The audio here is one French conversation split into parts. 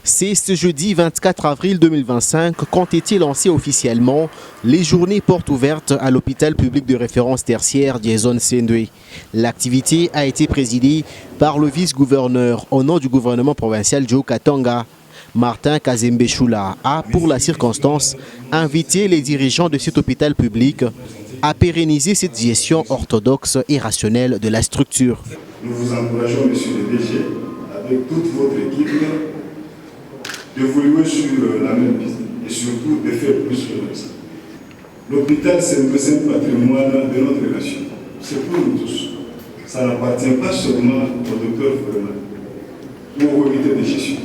C'est ce jeudi 24 avril 2025 qu'ont été lancées officiellement les journées portes ouvertes à l'hôpital public de référence tertiaire Jason Sendwe. L'activité a été présidée par le vice-gouverneur au nom du gouvernement provincial du Haut-Katanga. Martin Kazembe-Choula a, pour la circonstance, invité les dirigeants de cet hôpital public à pérenniser cette gestion orthodoxe et rationnelle de la structure. Nous vous encourageons, monsieur le DG, avec toute votre équipe, d'évoluer sur la même piste et surtout de faire plus que ça. L'hôpital, c'est un patrimoine de notre nation. C'est pour nous tous. Ça n'appartient pas seulement au docteur Foreman ou au comité de gestion.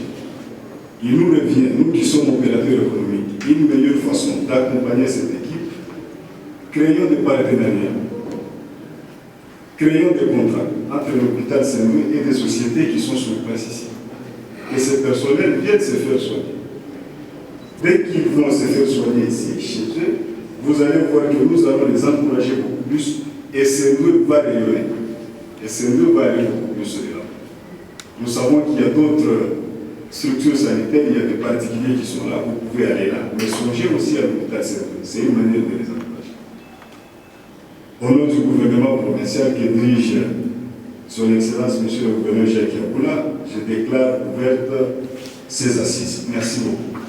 Il nous revient, nous qui sommes opérateurs économiques, une meilleure façon d'accompagner cette équipe. Créons des partenariats, créons des contrats entre l'hôpital Saint-Louis et des sociétés qui sont sur place ici. Et ces personnels viennent se faire soigner. Dès qu'ils vont se faire soigner ici, chez eux, vous allez voir que nous allons les encourager beaucoup plus et Saint-Louis va rayonner. Et Saint-Louis va aller beaucoup plus là. Nous savons qu'il y a d'autres structures sanitaires, il y a des particuliers qui sont là, vous pouvez aller là. Mais songez aussi à l'hôpital Saint-Louis. C'est une manière de les encourager. Au nom du gouvernement provincial qui dirige Son Excellence, Monsieur le gouverneur Jacques Yaboula, je déclare ouverte ces assises. Merci beaucoup.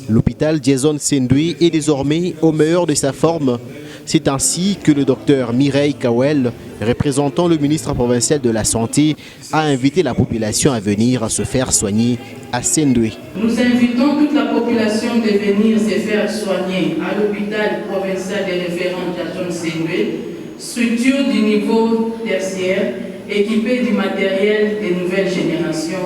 L'hôpital Jason Sendwe est désormais au meilleur de sa forme. C'est ainsi que le docteur Mireille Kawel, représentant le ministre provincial de la Santé, a invité la population à venir se faire soigner à Sendwe. Nous invitons toute la population de venir se faire soigner à l'hôpital provincial de référence Jason Sendwe, structure du niveau tertiaire, équipée du matériel de nouvelle génération.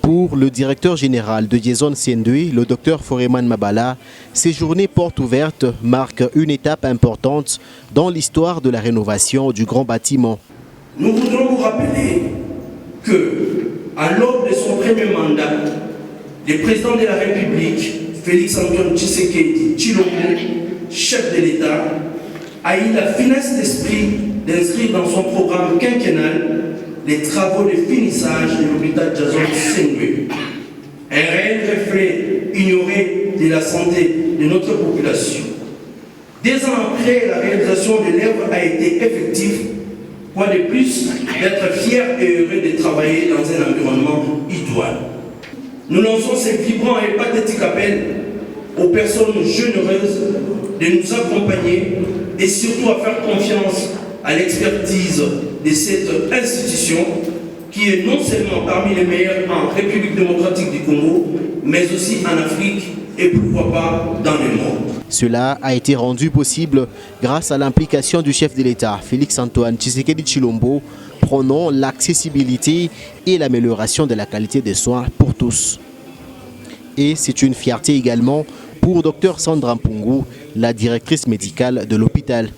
Pour le directeur général de Jason Sendwe, le docteur Foreman Mabala, ces journées portes ouvertes marquent une étape importante dans l'histoire de la rénovation du grand bâtiment. Nous voudrons vous rappeler que, à l'aube de son premier mandat, le président de la République, Félix-Antoine Tshisekedi Tshilombo, chef de l'État, a eu la finesse d'esprit d'inscrire dans son programme quinquennal les travaux de finissage de l'hôpital Jason Sendwe. Un réel reflet ignoré de la santé de notre population. 2 ans après, la réalisation de l'œuvre a été effective. Quoi de plus d'être fier et heureux de travailler dans un environnement idoine. Nous lançons ce vibrant et pathétique appel aux personnes généreuses de nous accompagner et surtout à faire confiance à l'expertise de cette institution qui est non seulement parmi les meilleures en République démocratique du Congo, mais aussi en Afrique et pourquoi pas dans le monde. Cela a été rendu possible grâce à l'implication du chef de l'État, Félix-Antoine Tshisekedi Tshilombo, prônant l'accessibilité et l'amélioration de la qualité des soins pour tous. Et c'est une fierté également pour Dr Sandra Mpungu, la directrice médicale de l'hôpital.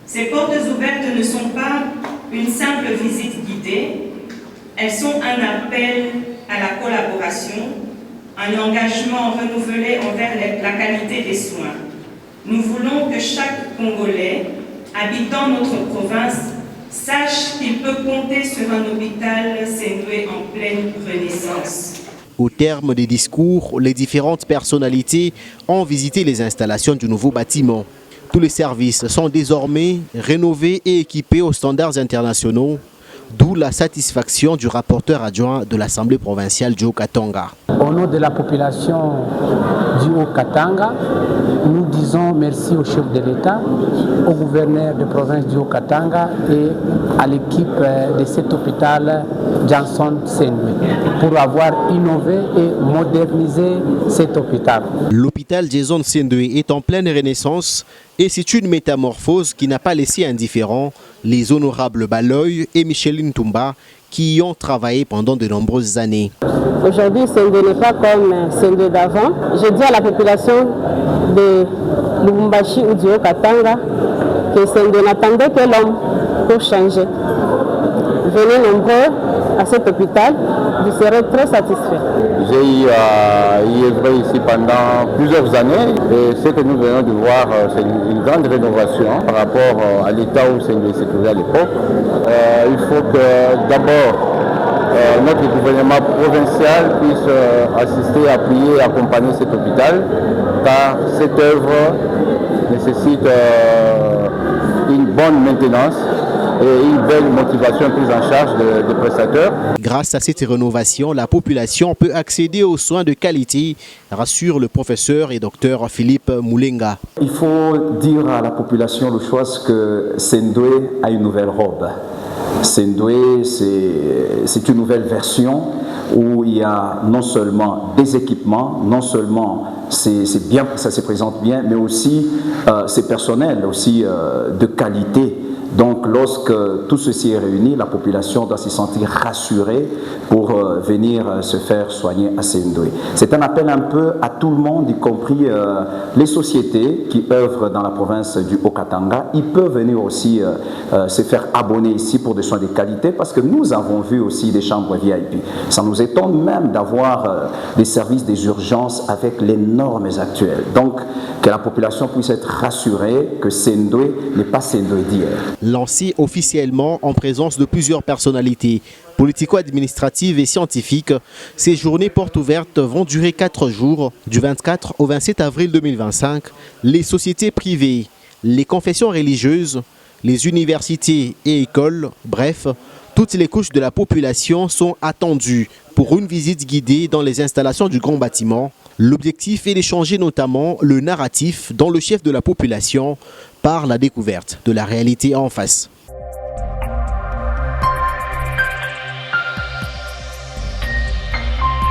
Ces portes ouvertes ne sont pas une simple visite guidée, elles sont un appel à la collaboration, un engagement renouvelé envers la qualité des soins. Nous voulons que chaque Congolais habitant notre province sache qu'il peut compter sur un hôpital Sendwe en pleine renaissance. Au terme des discours, les différentes personnalités ont visité les installations du nouveau bâtiment. Tous les services sont désormais rénovés et équipés aux standards internationaux, d'où la satisfaction du rapporteur adjoint de l'Assemblée provinciale du Haut-Katanga. Au nom de la population du Haut-Katanga, nous disons merci au chef de l'État, au gouverneur de province du Haut-Katanga et à l'équipe de cet hôpital Jason Sendwe pour avoir innové et modernisé cet hôpital. L'hôpital Jason Sendwe est en pleine renaissance et c'est une métamorphose qui n'a pas laissé indifférents les honorables Baloy et Micheline Toumba qui y ont travaillé pendant de nombreuses années. Aujourd'hui, Sendwe n'est pas comme Sendwe d'avant. Je dis à la population de Lubumbashi ou du Haut-Katanga que Sendwe n'attendait que l'homme pour changer. Venez nombreux à cet hôpital je serai très satisfait. J'ai y œuvré ici pendant plusieurs années et ce que nous venons de voir, c'est une grande rénovation par rapport à l'état où Saint-Louis se trouvait à l'époque. Il faut que d'abord notre gouvernement provincial puisse assister, appuyer, accompagner cet hôpital, car cette œuvre nécessite une bonne maintenance et une belle motivation prise en charge des prestataires. Grâce à cette rénovation, la population peut accéder aux soins de qualité, rassure le professeur et docteur Philippe Moulenga. Il faut dire à la population le choix que Saint-Louis a une nouvelle robe. Saint-Louis, c'est une nouvelle version où il y a non seulement des équipements, non seulement c'est bien, ça se présente bien, mais aussi c'est personnel, aussi de qualité. Donc lorsque tout ceci est réuni, la population doit se sentir rassurée pour venir se faire soigner à Saint-Louis. C'est un appel un peu à tout le monde, y compris les sociétés qui œuvrent dans la province du Haut-Katanga. Ils peuvent venir aussi se faire abonner ici pour des soins de qualité parce que nous avons vu aussi des chambres VIP. Ça nous étonne même d'avoir des services des urgences avec les normes actuelles. Donc que la population puisse être rassurée que Saint-Louis n'est pas Saint-Louis d'hier. Lancé officiellement en présence de plusieurs personnalités politico-administratives et scientifiques, ces journées portes ouvertes vont durer 4 jours, du 24 au 27 avril 2025. Les sociétés privées, les confessions religieuses, les universités et écoles, bref, toutes les couches de la population sont attendues pour une visite guidée dans les installations du grand bâtiment. L'objectif est d'échanger notamment le narratif dont le chef de la population par la découverte de la réalité en face.